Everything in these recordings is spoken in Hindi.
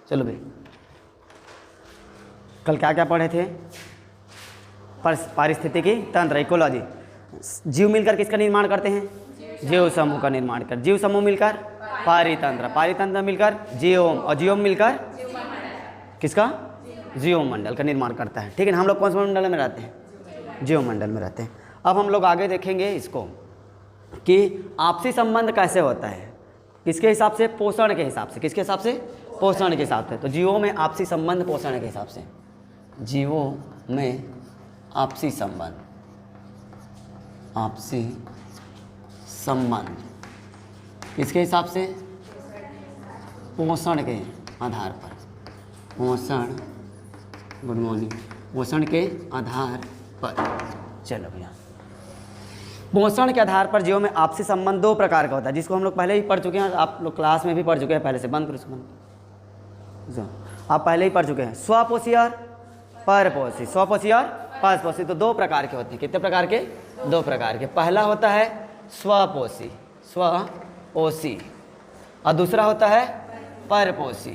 चलो भाई, कल क्या क्या पढ़े थे? पारिस्थितिकी तंत्र, इकोलॉजी। जीव मिलकर किसका निर्माण करते हैं? जीव समूह का निर्माण कर। जीव समूह मिलकर पारितंत्र, पारितंत्र मिलकर जीवोम, और जीवोम मिलकर किसका? जीव मंडल का निर्माण करता है। ठीक है ना। हम लोग कौन से मंडल में रहते हैं? जीव मंडल में रहते हैं। अब हम लोग आगे देखेंगे इसको कि आपसी संबंध कैसे होता है, किसके हिसाब से? पोषण के हिसाब से। किसके हिसाब से? पोषण के हिसाब से। तो जीवों में आपसी संबंध पोषण के हिसाब से, जीवों में आपसी संबंध, आपसी संबंध किसके हिसाब से? पोषण के आधार पर। पोषण, गुड मॉर्निंग, पोषण के आधार पर। चलो भैया, पोषण के आधार पर जीवों में आपसी संबंध दो प्रकार का होता है, जिसको हम लोग पहले ही पढ़ चुके हैं। आप लोग क्लास में भी पढ़ चुके हैं पहले से। बंद करो इसको, आप पहले ही पढ़ चुके हैं। स्वपोषी और परपोषी। स्वपोषी और परपोषी तो दो प्रकार के होते हैं। कितने प्रकार के? दो प्रकार के। पहला होता है स्वपोषी, स्वपोषी, और दूसरा होता है परपोषी,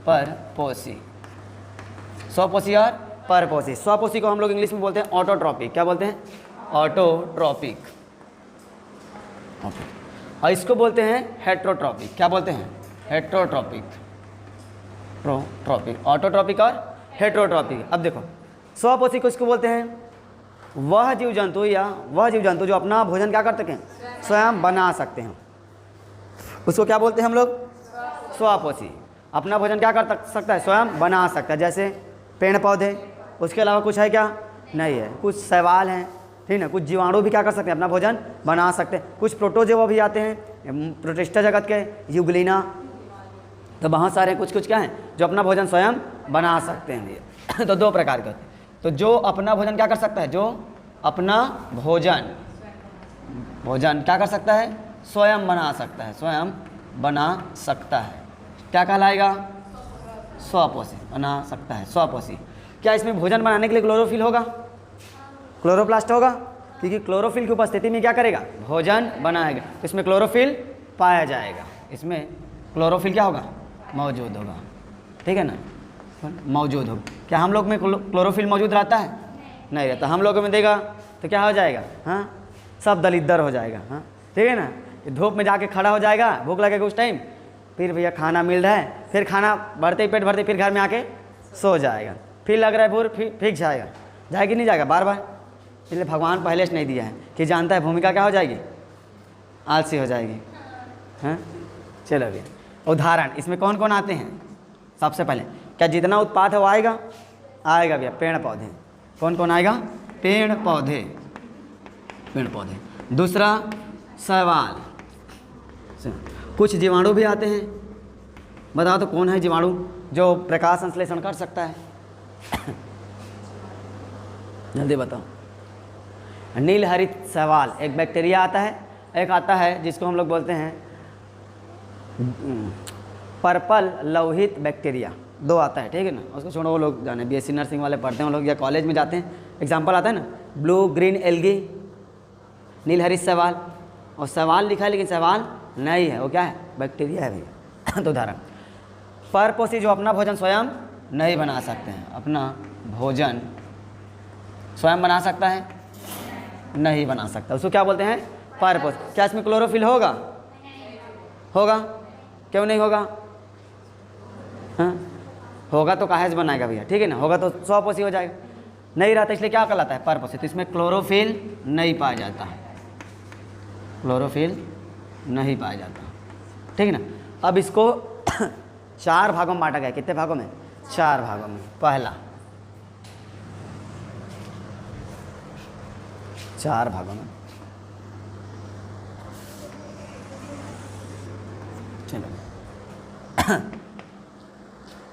परपोषी। स्वपोषी और परपोषी। स्वपोषी को हम लोग इंग्लिश में बोलते हैं ऑटोट्रॉपिक। क्या बोलते हैं? ऑटोट्रॉपिक। और इसको बोलते हैं हेट्रोट्रॉपिक। क्या बोलते हैं? हेट्रोट्रॉपिक, ट्रॉपिक, ऑटोट्रॉपिक और हेट्रोट्रॉपिक। अब देखो, स्वपोषी को इसको बोलते हैं वह जीव जंतु या वह जीव जंतु जो अपना भोजन क्या कर सकें? स्वयं बना सकते हैं। उसको क्या बोलते हैं हम लोग? स्वपोषी। अपना भोजन क्या कर सकता है? स्वयं बना सकता है। जैसे पेड़ पौधे, उसके अलावा कुछ है क्या? नहीं है। कुछ शैवाल हैं, ठीक ना। कुछ जीवाणु भी क्या कर सकते हैं? अपना भोजन बना सकते हैं। कुछ प्रोटोजोआ भी आते हैं, प्रोटिस्टा जगत के, यूग्लिना। तो बहुत सारे कुछ कुछ क्या हैं जो अपना भोजन स्वयं बना सकते हैं। तो दो प्रकार के होते हैं। तो जो अपना भोजन क्या कर सकता है? जो अपना भोजन क्या कर सकता है? स्वयं बना सकता है, स्वयं बना सकता है। क्या कहलाएगा? स्वपोषी। बना सकता है, स्वपोषी। क्या इसमें भोजन बनाने के लिए क्लोरोफिल होगा? क्लोरोप्लास्ट होगा? क्योंकि क्लोरोफिल की उपस्थिति में क्या करेगा? भोजन बनाएगा। तो इसमें क्लोरोफिल पाया जाएगा। इसमें क्लोरोफिल क्या होगा? मौजूद होगा। ठीक है ना, मौजूद होगा। क्या हम लोग में क्लोरोफिल मौजूद रहता है? नहीं रहता। हम लोगों में देगा तो क्या हो जाएगा? हाँ, सब दलिद्दर हो जाएगा। हाँ, ठीक है ना। धूप में जाके खड़ा हो जाएगा, भूख लगेगा उस टाइम, फिर भैया खाना मिल रहा है, फिर खाना बढ़ते ही पेट भरते फिर घर में आके सो जाएगा। फिर लग रहा है भूख, फिर फीक जाएगा। जाएगी नहीं जाएगा? बार बार। इसलिए भगवान पहले से नहीं दिया है कि जानता है भूमिका क्या हो जाएगी? आलसी हो जाएगी। हाँ, चलो भैया, उदाहरण इसमें कौन कौन आते हैं? सबसे पहले क्या जितना उत्पाद है वो आएगा? आएगा भैया, पेड़ पौधे। कौन कौन आएगा? पेड़ पौधे, पेड़ पौधे। दूसरा शैवाल, कुछ जीवाणु भी आते हैं। बताओ तो कौन है जीवाणु जो प्रकाश संश्लेषण कर सकता है? जल्दी बताओ। नील हरित शैवाल एक बैक्टीरिया आता है। एक आता है जिसको हम लोग बोलते हैं पर्पल लोहित बैक्टीरिया। दो आता है, ठीक है ना। उसको छोड़ो, वो लोग जाने, बीएससी नर्सिंग वाले पढ़ते हैं, वो लोग या कॉलेज में जाते हैं, एग्जाम्पल आता है ना, ब्लू ग्रीन एल्गी, नील हरित शैवाल। और शैवाल लिखा है लेकिन शैवाल नहीं है, वो क्या है? बैक्टीरिया है भैया। तो उदाहरण परपोषी जो अपना भोजन स्वयं नहीं बना सकते हैं। अपना भोजन स्वयं बना सकता है? नहीं बना सकता। उसको क्या बोलते हैं? परपोषी। क्या इसमें क्लोरोफिल होगा? होगा? क्यों नहीं होगा? हाँ, होगा तो काहे से बनाएगा भैया? ठीक है ना। होगा तो स्वपोषी हो जाएगा। नहीं रहता इसलिए क्या कहलाता है? परपोषी। तो इसमें क्लोरोफिल नहीं पाया जाता है, क्लोरोफिल नहीं पाया जाता। ठीक है ना। अब इसको 4 भागों में बांटा गया। कितने भागों में? 4 भागों में। पहला 4 भागों में। चलो,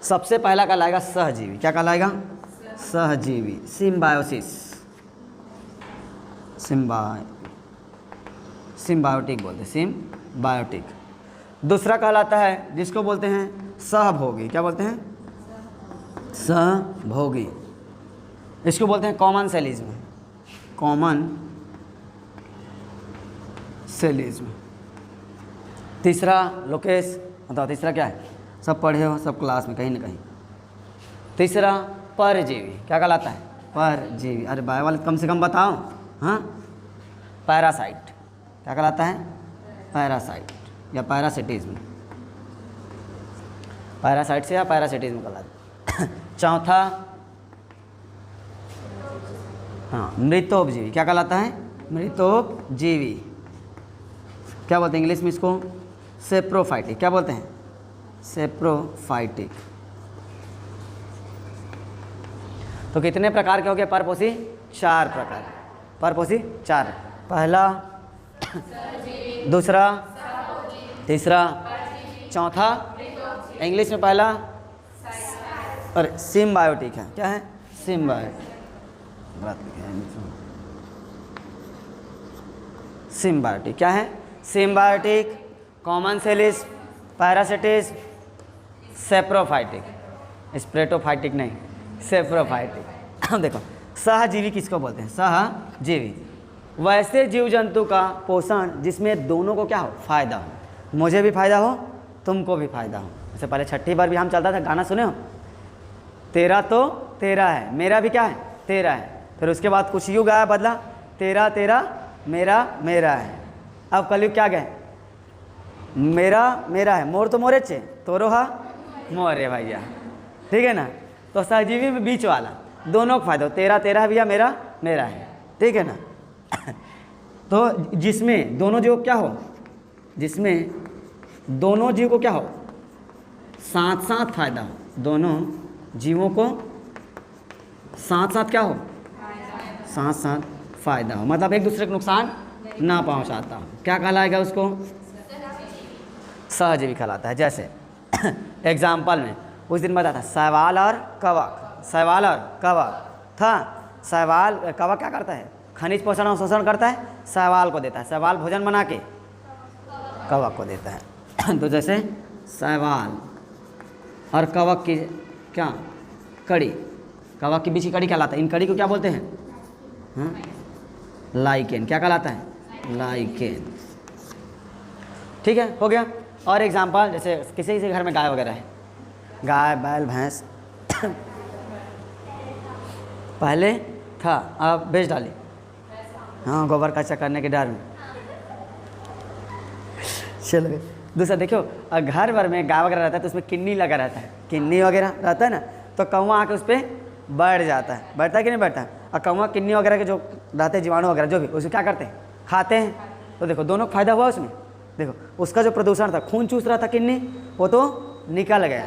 सबसे पहला कहलाएगा सहजीवी। क्या कहलाएगा? सहजीवी, सिम्बायोसिस, सिम्बायोटिक बोलते हैं, सिम्बायोटिक। दूसरा कहलाता है जिसको बोलते हैं सहभोगी। क्या बोलते हैं? सहभोगी। इसको बोलते हैं कॉमन सेलिज्म, कॉमन सेलिज्म। तीसरा लोकेश, बताओ तीसरा क्या है? सब पढ़े हो, सब क्लास में कहीं ना कहीं। तीसरा परजीवी, क्या कहलाता है? परजीवी। अरे बायो वाले कम से कम बताओ। हाँ, पैरासाइट, क्या कहलाता है? पैरासाइट या पैरासिटिज्म, पैरासाइट से या पैरासिटिज्म कहलाता है। चौथा हाँ मृतोपजीवी, क्या कहलाता है? मृतोपजीवी। क्या बोलते हैं इंग्लिश में इसको? सेप्रोफाइटिक। क्या बोलते हैं? सेप्रोफाइटिक। तो कितने प्रकार के हो गए परपोषी? 4 प्रकार। परपोषी 4, पहला, दूसरा, तीसरा, चौथा, इंग्लिश में पहला और सिम्बायोटिक है। क्या है? सिम्बायोटिक। सिम्बायोटिक क्या है? सिम्बायोटिक, कॉमन सेलिस, पैरासिटिस, सेप्रोफाइटिक। स्प्रेटोफाइटिक नहीं, सेप्रोफाइटिक। अब देखो सहजीवी किसको बोलते हैं? सहजीवी वैसे जीव जंतु का पोषण जिसमें दोनों को क्या हो? फायदा हो। मुझे भी फायदा हो, तुमको भी फायदा हो। जैसे पहले छठी बार भी हम चलता था, गाना सुने हो? तेरा तो तेरा है, मेरा भी क्या है? तेरा है। फिर उसके बाद कुछ युग आया, बदला, तेरा तेरा, मेरा मेरा है। अब कलयुग क्या गए? मेरा मेरा है, मोर तो मोरे चे, तोरो हा मोरे भैया। ठीक है ना? तो सहजीवी में बीच वाला, दोनों को फायदा हो, तेरा तेरा है भैया, मेरा मेरा है। ठीक है ना? तो जिसमें दोनों जीव क्या हो? जिसमें दोनों जीव को क्या हो? साथ साथ फायदा हो। दोनों जीवों को साथ साथ क्या हो? साथ साथ फायदा हो, मतलब एक दूसरे को नुकसान ना पहुंचाता हो। क्या कहलाएगा उसको? सहजीवी कहलाता है। जैसे एग्जाम्पल में उस दिन बताया था शैवाल और कवक। शैवाल और कवक था। शैवाल, कवक क्या करता है? खनिज पोषण और शोषण करता है, शैवाल को देता है। शैवाल भोजन बना के कवक को देता है। तो जैसे शैवाल और कवक की क्या कड़ी, कवक के बीच की कड़ी कहलाता है। इन कड़ी को क्या बोलते हैं? हाँ? लाइकेन। क्या कहलाता है? लाइकेन। ठीक है, हो गया। और एग्जाम्पल, जैसे किसी किसी घर में गाय वगैरह है, गाय बैल भैंस पहले था, अब बेच डाली। हाँ, गोबर कच्चा करने के डर में। चलो दूसरा देखो, घर भर में गाय वगैरह रहता है तो उसमें किन्नी लगा रहता है, किन्नी वगैरह रहता है ना, तो कौवा आके उस पर बैठ जाता है। बैठता है कि नहीं बैठता है? और कौवा किन्नी वगैरह के जो रहते हैं, जीवाणु वगैरह जो भी, उसको क्या करते हैं? खाते हैं। तो देखो दोनों को फायदा हुआ उसमें। देखो उसका जो प्रदूषण था, खून चूस रहा था किन्नी, वो तो निकल गया।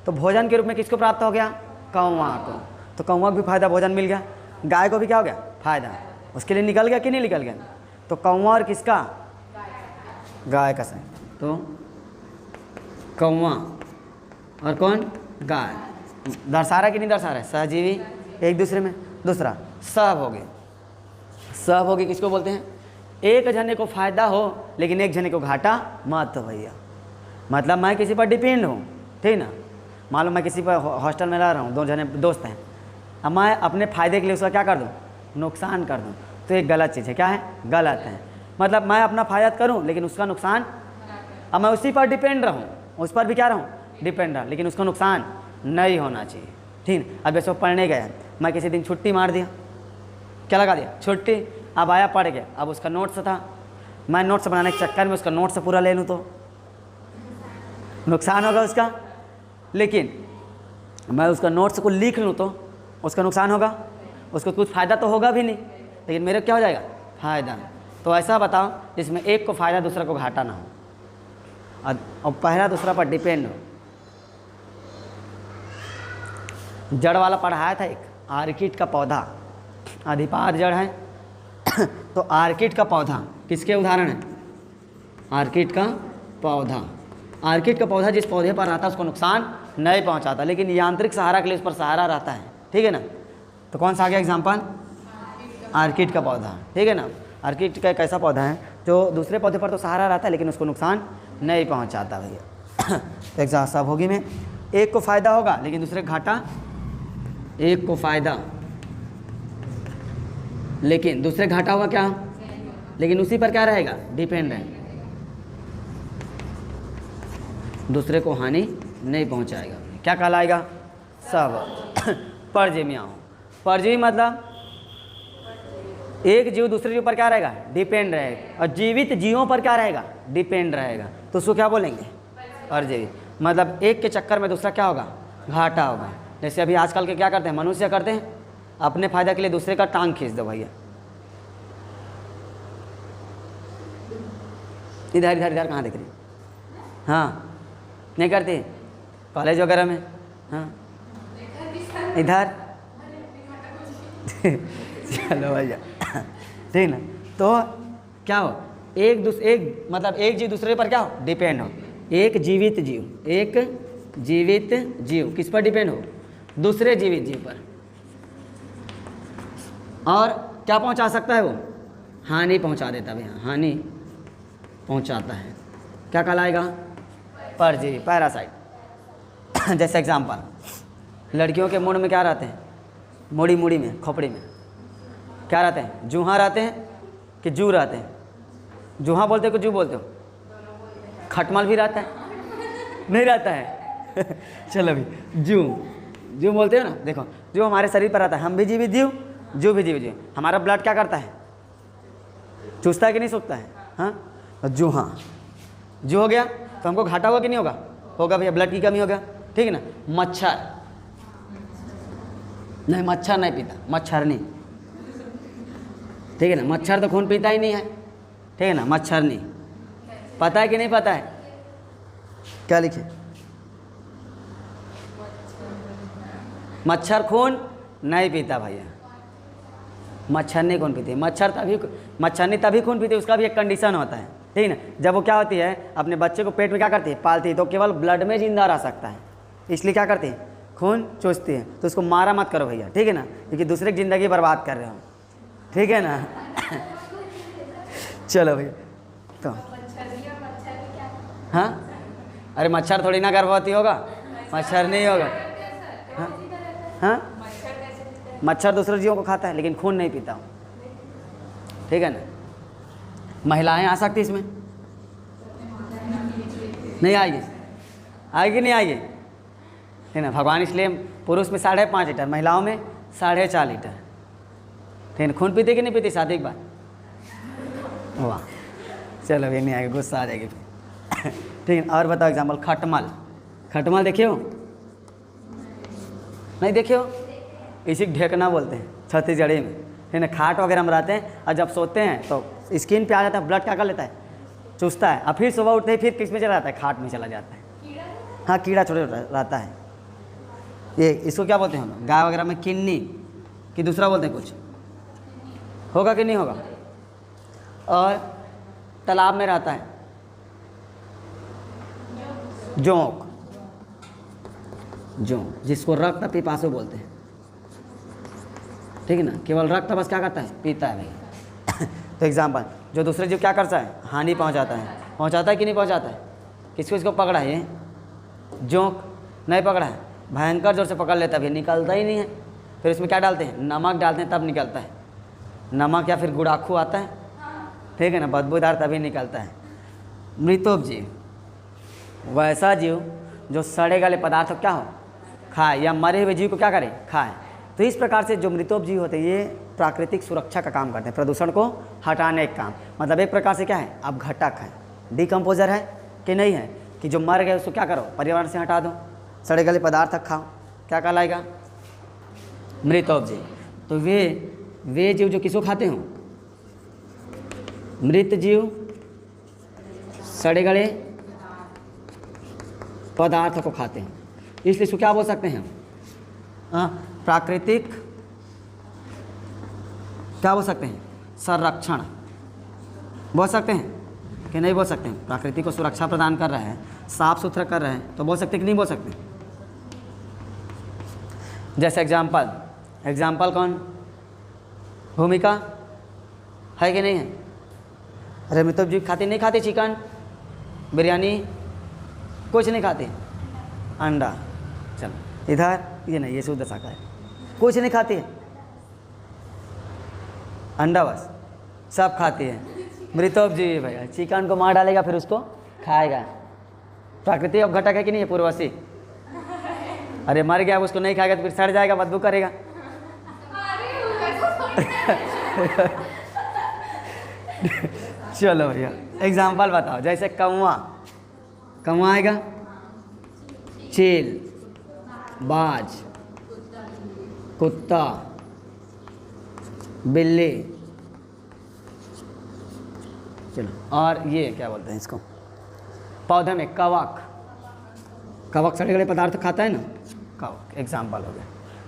तो भोजन के रूप में किसको प्राप्त हो गया? कौवा को। तो कौवा को भी फायदा, भोजन मिल गया। गाय को भी क्या हो गया? फायदा। उसके लिए निकल गया कि नहीं निकल गया? तो कौवा और किसका? गाय का सही। तो कौवा और कौन? गाय। दर्शा रहा कि नहीं दर्शा रहा है? सहजीवी एक दूसरे में। दूसरा सहभोगी। सहभोगी किसको बोलते हैं? एक जने को फायदा हो लेकिन एक जने को घाटा मत हो भैया। मतलब मैं किसी पर डिपेंड हूँ, ठीक ना? मालूम मैं किसी पर हॉस्टल में रह रहा हूँ, 2 जने दोस्त हैं, अब मैं अपने फ़ायदे के लिए उसका क्या कर दूँ? नुकसान कर दूँ। तो एक गलत चीज़ है। क्या है? गलत है। मतलब मैं अपना फ़ायदा करूँ लेकिन उसका नुकसान, अब मैं उसी पर डिपेंड रहूँ, उस पर भी क्या रहूँ? डिपेंड रहूँ, लेकिन उसको नुकसान नहीं होना चाहिए। ठीक। अब जैसे पढ़ने गया, मैं किसी दिन छुट्टी मार दिया, क्या लगा दिया? छुट्टी। अब आया, पढ़ गया, अब उसका नोट्स था, मैं नोट्स बनाने के चक्कर में उसका नोट्स पूरा ले लूँ तो नुकसान होगा उसका। लेकिन मैं उसका नोट्स को लिख लूँ तो उसका नुकसान होगा, उसको कुछ फ़ायदा तो होगा भी नहीं, लेकिन मेरे क्या हो जाएगा? फ़ायदा। तो ऐसा बताओ जिसमें एक को फ़ायदा, दूसरा को घाटा ना हो और पहला दूसरा पर डिपेंड हो। जड़ वाला पढ़ाया था एक, आर्किड का पौधा, अधिपाद जड़ है। तो आर्किड का पौधा किसके उदाहरण है? आर्किड का पौधा। आर्किड का पौधा जिस पौधे पर रहता है उसको नुकसान नहीं पहुंचाता, लेकिन यांत्रिक सहारा के लिए उस पर सहारा रहता है। ठीक है ना? तो कौन सा आ गया एग्जाम्पल? आर्किड का पौधा। ठीक है ना? आर्किड का एक ऐसा पौधा है जो दूसरे पौधे पर तो सहारा रहता है लेकिन उसको नुकसान नहीं पहुंचाता भैया। एक सहभोगी में एक को फ़ायदा होगा लेकिन दूसरे घाटा, एक को फ़ायदा लेकिन दूसरे घाटा होगा क्या? लेकिन उसी पर क्या रहेगा? डिपेंड है। दूसरे को हानि नहीं पहुंचाएगा। क्या कहलाएगा? सब परजीवियाँ हो। परजीवी मतलब एक जीव दूसरे जीव पर क्या रहेगा? डिपेंड रहेगा। और जीवित जीवों पर क्या रहेगा? डिपेंड रहेगा। तो उसको क्या बोलेंगे? परजीवी। मतलब एक के चक्कर में दूसरा क्या होगा? घाटा होगा। जैसे अभी आजकल के क्या करते हैं मनुष्य करते हैं, अपने फायदा के लिए दूसरे का टांग खींच दो भैया। इधर इधर इधर कहाँ दिख रही? हाँ, नहीं करती कॉलेज वगैरह में? हाँ, इधर चलो भैया, ठीक ना। तो क्या हो? एक मतलब एक जीव दूसरे पर क्या हो? डिपेंड हो। एक जीवित जीव किस पर डिपेंड हो? दूसरे जीवित जीव पर। और क्या पहुंचा सकता है वो? हानि पहुंचा देता भैया, हानि पहुंचाता है। क्या कहलाएगा? परजीवी, पैरासाइट। जैसे एग्जाम्पल, लड़कियों के मुंड में क्या रहते हैं? मुड़ी में, खोपड़ी में क्या रहते हैं? जूहा रहते हैं कि जू रहते हैं? जूहा बोलते हो कि जू बोलते हो? खटमल भी रहता है? नहीं रहता है चलो अभी जू बोलते हो ना। देखो, जो हमारे शरीर पर आता है, हम भी जीवित जीव, जू भी जीवित जीव। हमारा ब्लड क्या करता है? चूसता है कि नहीं सूखता है? हाँ, जूहा जो हो गया तो हमको घाटा होगा कि नहीं होगा? होगा भैया, ब्लड की कमी होगा, ठीक है ना। मच्छर नहीं, मच्छर नहीं पीता, मच्छर नहीं, ठीक है ना। मच्छर तो खून पीता ही नहीं है, ठीक है ना। मच्छर नहीं, पता है कि नहीं पता है? क्या लिखे? मच्छर खून नहीं पीता भैया, मच्छर नहीं खून पीती। मच्छरनी तभी खून पीती है, उसका भी एक कंडीशन होता है, ठीक है ना। जब वो क्या होती है, अपने बच्चे को पेट में क्या करती है? पालती है, तो केवल ब्लड में जिंदा रह सकता है, इसलिए क्या करती है? खून चूसती है। तो उसको मारा मत करो भैया, ठीक है ना, क्योंकि दूसरे की ज़िंदगी बर्बाद कर रहे हो, ठीक है ना चलो भैया। तो हाँ, अरे मच्छर थोड़ी ना गर्भवती होगा, मच्छर नहीं होगा। हाँ, मच्छर दूसरे जीवों को खाता है लेकिन खून नहीं पीता, ठीक है ना। महिलाएं आ सकती इसमें? नहीं आएगी? आएगी नहीं आएगी, है ना। भगवान इसलिए पुरुष में 5.5 लीटर, महिलाओं में 4.5 लीटर, ठीक है। खून पीते कि नहीं पीती शादी के बाद? वाह, चलो अभी नहीं आएगी, गुस्सा आ जाएगी ठीक है। और बताओ एग्जाम्पल, खटमल देखियो? नहीं देखियो? इसी ढेकना बोलते हैं छत्तीसगढ़ी में, है ना। खाट वगैरह में रहते हैं और जब सोते हैं तो स्किन पे आ जाता है, ब्लड क्या कर लेता है? चूसता है। और फिर सुबह उठते ही फिर किस में चला जाता है? खाट में चला जाता है। हाँ, कीड़ा छोटे रहता है ये। इसको क्या बोलते हैं हम? गाय वगैरह में किन्नी कि दूसरा बोलते हैं कुछ? होगा कि नहीं होगा? और तालाब में रहता है जोंक, जिसको रक्त पिपासु बोलते हैं, ठीक है ना। केवल रक्त बस क्या करता है? पीता है भाई तो एग्जाम्पल, जो दूसरे जीव क्या करता है? हानि पहुंचाता है कि नहीं पहुंचाता है? किसको पकड़ा है ये? जोंक नहीं पकड़ा है, भयंकर जोर से पकड़ लेता है, निकलता ही नहीं है। फिर इसमें क्या डालते हैं? नमक डालते हैं, तब निकलता है। नमक या फिर गुड़ाखू आता है, ठीक है ना, बदबूदार, तभी निकलता है। मृतोपजीव, वैसा जीव जो सड़े गले पदार्थ को क्या हो? खाए, या मरे हुए जीव को क्या करे? खाए। तो इस प्रकार से जो मृतोपजीव होते हैं ये प्राकृतिक सुरक्षा का काम करते हैं, प्रदूषण को हटाने का काम। मतलब एक प्रकार से क्या है? अब घटक है, डिकम्पोजर है कि नहीं है, कि जो मर गए उसको क्या करो? पर्यावरण से हटा दो, सड़े गले पदार्थ खाओ, क्या कहलाएगा? मृतोपजीव। तो वे जीव जो किसको खाते हो? मृत जीव, सड़े गले पदार्थ को खाते हैं, इसलिए इसको क्या बोल सकते हैं? प्राकृतिक क्या बोल सकते हैं? संरक्षण बोल सकते हैं कि नहीं बोल सकते हैं? प्रकृति को सुरक्षा प्रदान कर रहे हैं, साफ सुथरा कर रहे हैं, तो बोल सकते कि नहीं बोल सकते? जैसे एग्जाम्पल कौन? भूमिका है कि नहीं है? अरे मृतक जीव खाते नहीं खाते? चिकन, बिरयानी कुछ नहीं खाते? अंडा, चलो इधर ये नहीं, ये शुद्ध शाकाहारी, कुछ नहीं खाती है, अंडा बस, सब खाती है। मृतोपजीवी भैया, चिकन को मार डालेगा फिर उसको खाएगा। प्राकृतिक अपघटक है कि नहीं है? पूर्वसी अरे मर गया, उसको नहीं खाएगा तो फिर सड़ जाएगा, बदबू करेगा। चलो भैया एग्जाम्पल बताओ, जैसे कौवा, कौवा आएगा, चील, बाज, कुत्ता, बिल्ली, चलो, और ये क्या बोलते हैं इसको, पौधे में कवक, कवक सड़े गले पदार्थ खाता है ना, कवक एग्जाम्पल हो गया।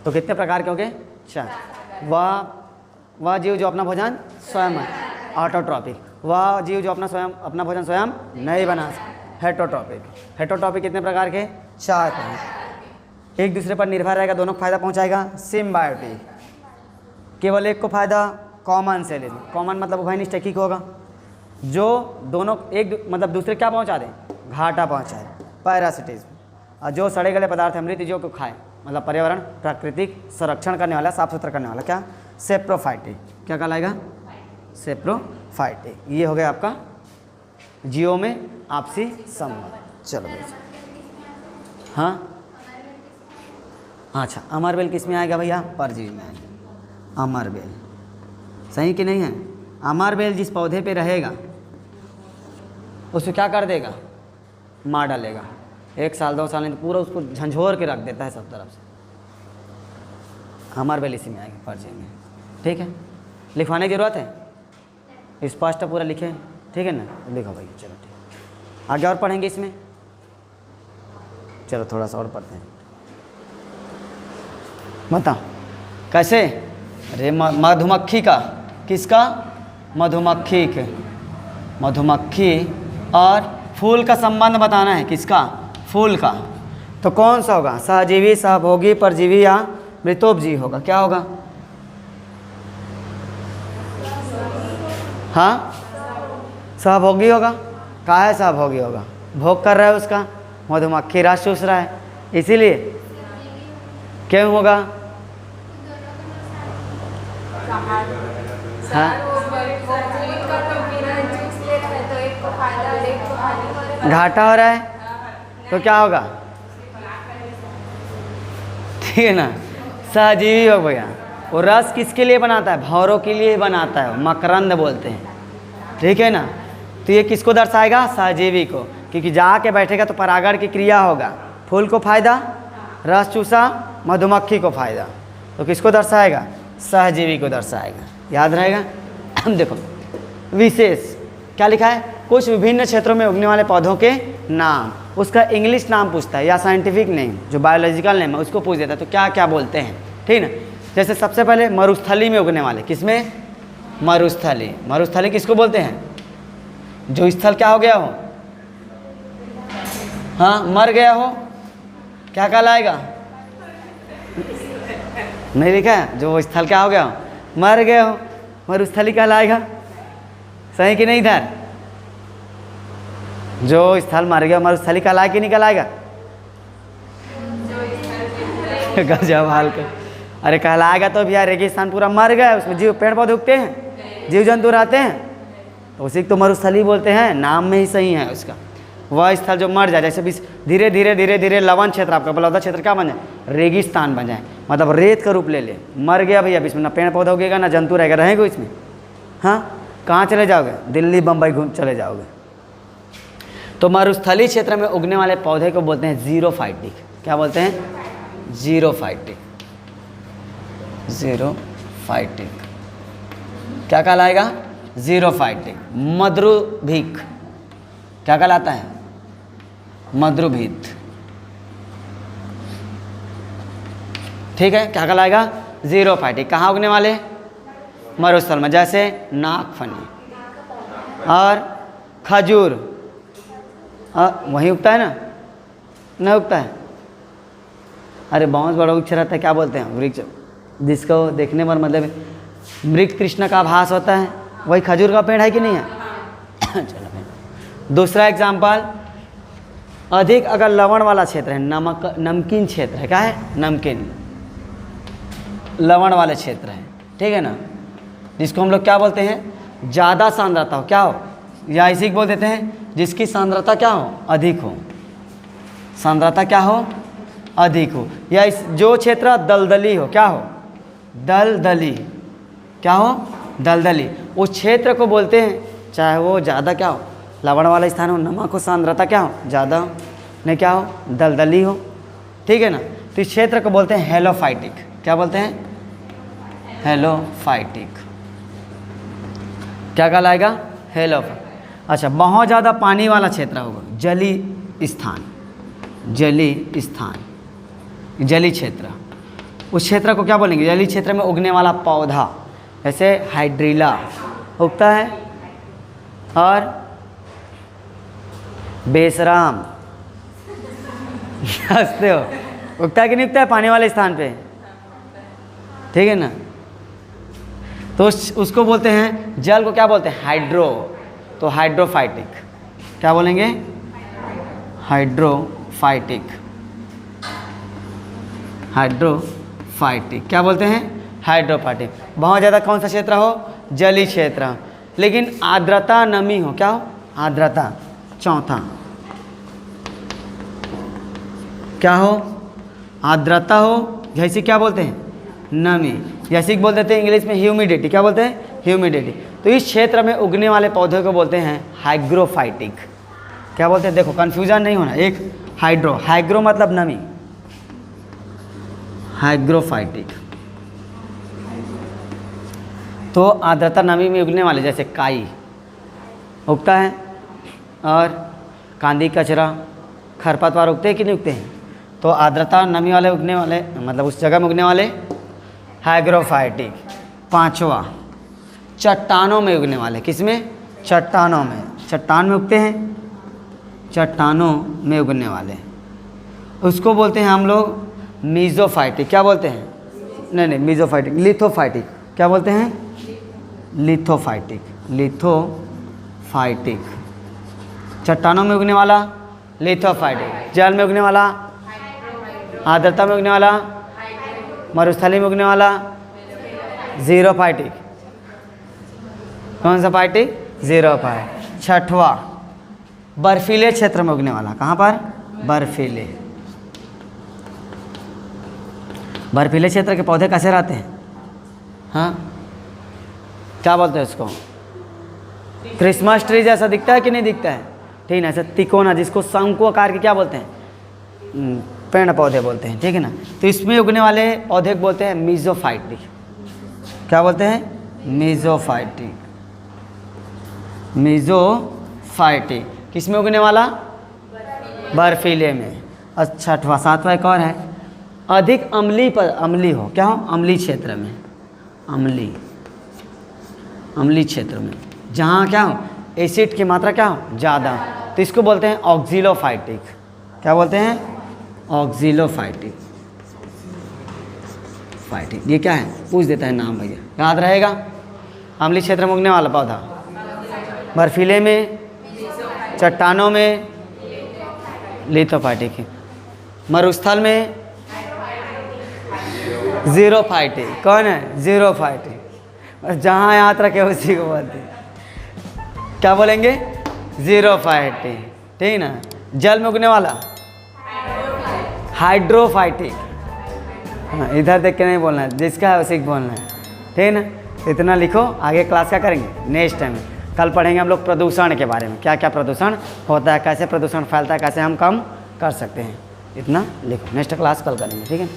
तो कितने प्रकार के हो गए? 4। वह जीव जो अपना भोजन स्वयं, ऑटोट्रॉपिक, वह जीव जो अपना भोजन स्वयं नहीं बना सकता, हेटरोट्रॉपिक। हेटरोट्रॉपिक कितने प्रकार के? 4 हैं। एक दूसरे पर निर्भर रहेगा, दोनों को फायदा पहुंचाएगा, सिम्बायोटिक। केवल एक को फायदा, कॉमन से लेना, कॉमन मतलब उभयनिष्ठ होगा, जो दोनों एक मतलब दूसरे क्या पहुंचा दें, घाटा पहुंचाए, पैरासिटिज्म। और जो सड़े गले पदार्थ है मृत जीवों को खाए, मतलब पर्यावरण प्राकृतिक संरक्षण करने वाला, साफ सुथरा करने वाला, क्या? सेप्रोफाइटिक। क्या कहलाएगा? सेप्रोफाइटिक। ये हो गया आपका जीवों में आपसी संबंध। चलो भाई, हाँ अच्छा, अमरबेल किस में आएगा भैया? परजीवी में आएगा अमरबेल। सही कि नहीं है? अमरबेल जिस पौधे पे रहेगा उसको क्या कर देगा? मार डालेगा। 1 साल 2 साल नहीं तो पूरा उसको झंझोर के रख देता है सब तरफ से। अमरबेल इसी में आएगी, परजीवी में। ठीक है, लिखवाने की जरूरत है? स्पष्ट पूरा लिखे, ठीक है ना? लिखो भाई, चलो ठीक। आगे और पढ़ेंगे इसमें, चलो थोड़ा सा और पढ़ते हैं। बताओ कैसे? अरे मधुमक्खी का, किसका? मधुमक्खी के, मधुमक्खी और फूल का संबंध बताना है। किसका? फूल का। तो कौन सा होगा? सहजीवी, सहभोगी, परजीवी या मृतोपजीवी होगा? क्या होगा? हाँ, सहभोगी होगा। कहाँ है सहभोगी होगा? भोग कर रहा है उसका, मधुमक्खी रस चूस रहा है, इसीलिए। क्यों होगा? हाँ, घाटा हो रहा है तो क्या होगा? ठीक है ना? सहजीवी हो भैया। वो रस किसके लिए बनाता है? भौरों के लिए बनाता है, मकरंद बोलते हैं। ठीक है ना? तो ये किसको दर्शाएगा? सहजीवी को, क्योंकि जाके बैठेगा तो परागण की क्रिया होगा। फूल को फायदा, रस चूसा, मधुमक्खी को फायदा, तो किसको दर्शाएगा? सहजीवी को दर्शाएगा। याद रहेगा? देखो विशेष क्या लिखा है? कुछ विभिन्न क्षेत्रों में उगने वाले पौधों के नाम। उसका इंग्लिश नाम पूछता है या साइंटिफिक नेम, जो बायोलॉजिकल नेम है उसको पूछ देता है, तो क्या क्या बोलते हैं। ठीक ना? जैसे सबसे पहले मरुस्थली में उगने वाले, किसमें? मरुस्थली। मरुस्थली किसको बोलते हैं? जो स्थल क्या हो गया हो, हाँ मर गया हो, क्या कहलाएगा? नहीं लिखा है? जो स्थल क्या हो गया हो, मर गए हो, मरुस्थली कहलाएगा। सही कि नहीं? इधर जो स्थल मर गया मरुस्थली कहलाए कि नहीं कहलाएगा? गजब हाल कर। अरे कहलाएगा तो भैया, रेगिस्तान पूरा मर गया, उसमें जीव पेड़ पौधे उगते हैं, जीव जंतु रहते हैं, तो उसी को तो मरुस्थली बोलते हैं। नाम में ही सही है उसका। वह स्थल जो मर जाए, जैसे धीरे धीरे धीरे धीरे लवण क्षेत्र, आपका बलौदा क्षेत्र क्या बन जाए? रेगिस्तान बन जाए, मतलब रेत का रूप ले ले। मर गया भैया, अब इसमें ना पेड़ पौधा उगेगा ना जंतु रहेगा, रहेगा इसमें? हाँ, कहाँ चले जाओगे? दिल्ली बम्बई घूम चले जाओगे। तो मरुस्थली क्षेत्र में उगने वाले पौधे को बोलते हैं जीरोफाइटिक। क्या बोलते हैं? जीरोफाइटिक। जीरोफाइटिक क्या कहलाएगा? जीरोफाइटिक। मद्रुभिक क्या कहलाता है? मद्रुभित। ठीक है, क्या कहलाएगा? जीरोफाइटिक। कहाँ उगने वाले? मरुस्थल में, जैसे नागफनी और खजूर, वहीं उगता है ना? नहीं उगता है? अरे बहुत बड़ा वृक्ष रहता है, क्या बोलते हैं? वृक्ष जिसको देखने पर मतलब मृग कृष्ण का आभास होता है, वही खजूर का पेड़ है कि नहीं है? चलो भाई, दूसरा एग्जाम्पल, अधिक अगर लवण वाला क्षेत्र है, नमकीन क्षेत्र है, क्या है? नमकीन, लवण वाले क्षेत्र है, ठीक है ना? जिसको हम लोग क्या बोलते हैं? ज़्यादा सांद्रता हो, क्या हो? या इसी को बोल देते हैं जिसकी सांद्रता क्या हो? अधिक हो। सांद्रता क्या हो? अधिक हो, या इस जो क्षेत्र दलदली हो, क्या हो, दलदली, क्या हो, दलदली, उस क्षेत्र को बोलते हैं, चाहे वो ज़्यादा क्या हो, लवण वाला स्थान हो, नमक हो, सांद्रता क्या हो, ज़्यादा हो, नहीं क्या हो, दलदली हो, ठीक है ना। तो इस क्षेत्र को बोलते हैं हेलोफाइटिक। क्या बोलते हैं, हेलोफाइटिक। क्या कहलाएगा, हेलोफाइटिक। अच्छा, बहुत ज़्यादा पानी वाला क्षेत्र होगा, जली स्थान, जली स्थान, जली क्षेत्र, उस क्षेत्र को क्या बोलेंगे, जली क्षेत्र में उगने वाला पौधा, जैसे हाइड्रिला उगता है, और बेसराम हंसते हो, उगता है कि नहीं उगता है पानी वाले स्थान पे, ठीक है ना। तो उसको बोलते हैं, जल को क्या बोलते हैं, हाइड्रो, तो हाइड्रोफाइटिक। क्या बोलेंगे, हाइड्रोफाइटिक, हाइड्रोफाइटिक, क्या बोलते हैं, हाइड्रोफाइटिक। बहुत ज़्यादा कौन सा क्षेत्र हो, जलीय क्षेत्र, लेकिन आर्द्रता नमी हो, क्या हो, आर्द्रता, चौथा क्या हो, आर्द्रता हो, जैसे क्या बोलते हैं, नमी, जैसे बोल देते हैं इंग्लिश में ह्यूमिडिटी, क्या बोलते हैं, ह्यूमिडिटी। तो इस क्षेत्र में उगने वाले पौधे को बोलते हैं हाइग्रोफाइटिक। क्या बोलते हैं, देखो कंफ्यूजन नहीं होना, एक हाइड्रो, हाइग्रो मतलब नमी, हाइग्रोफाइटिक। तो आर्द्रता नमी में उगने वाले, जैसे काई उगता है, और कांदी कचरा खरपतवार उगते हैं कि नहीं उगते हैं, तो आर्द्रता नमी वाले उगने वाले, मतलब उस जगह में उगने वाले हाइग्रोफाइटिक। पांचवा, चट्टानों में उगने वाले, किसमें, चट्टानों में, चट्टान में उगते हैं, चट्टानों में उगने वाले, उसको बोलते हैं हम लोग मीजोफाइटिक। क्या बोलते हैं, नहीं मीजोफाइटिक, लिथोफाइटिक। क्या बोलते हैं, लिथोफाइटिक, लिथोफाइटिक, चट्टानों में उगने वाला लिथोफाइटिक, जल में उगने वाला, आर्द्रता में उगने वाला, मरुस्थली में उगने वाला जीरोफाइटिक। कौन सा फाइटिक, जीरोफाइट। छठवा, बर्फीले क्षेत्र में उगने वाला, कहाँ पर, बर्फीले, बर्फीले क्षेत्र के पौधे कैसे रहते हैं, हाँ क्या बोलते हैं उसको, क्रिसमस ट्री जैसा दिखता है कि नहीं दिखता है, ठीक है, ऐसा तिकोना, जिसको शंकु आकार के क्या बोलते हैं, पेड़ पौधे बोलते हैं, ठीक है ना। तो इसमें उगने वाले पौधे को बोलते हैं मीजोफाइटिक। क्या बोलते हैं, मीजोफाइटिक, मीजोफाइटिक। किसमें उगने वाला, बर्फीले में। अच्छा, छठवां, सातवां एक और है, अधिक अम्ली पर, अम्ली हो, क्या हो, अम्ली क्षेत्र में, अम्ली, अम्ली क्षेत्र में, जहाँ क्या हो, एसिड की मात्रा क्या हो, ज़्यादा, तो इसको बोलते हैं ऑक्जिलोफाइटिक। क्या बोलते हैं, ऑक्जिलोफाइटिक, फाइटिक। ये क्या है, पूछ देता है नाम भैया, याद रहेगा। अम्ली क्षेत्र में उगने वाला पौधा, बर्फीले में, चट्टानों में, लिथोफाइटिक, मरुस्थल में जीरोफाइटिक। कौन है, जीरोफाइटिक, जहाँ याद रखे उसी को बोलते हैं, क्या बोलेंगे, जीरोफाइटिक, ठीक ना। जल में उगने वाला हाइड्रोफाइटिक, हाँ इधर देख के नहीं बोलना है, जिसका है उसी को बोलना है, ठीक है ना। इतना लिखो, आगे क्लास क्या करेंगे, नेक्स्ट टाइम कल पढ़ेंगे हम लोग प्रदूषण के बारे में, क्या क्या प्रदूषण होता है, कैसे प्रदूषण फैलता है, कैसे हम कम कर सकते हैं, इतना लिखो। नेक्स्ट क्लास कल करेंगे, ठीक है।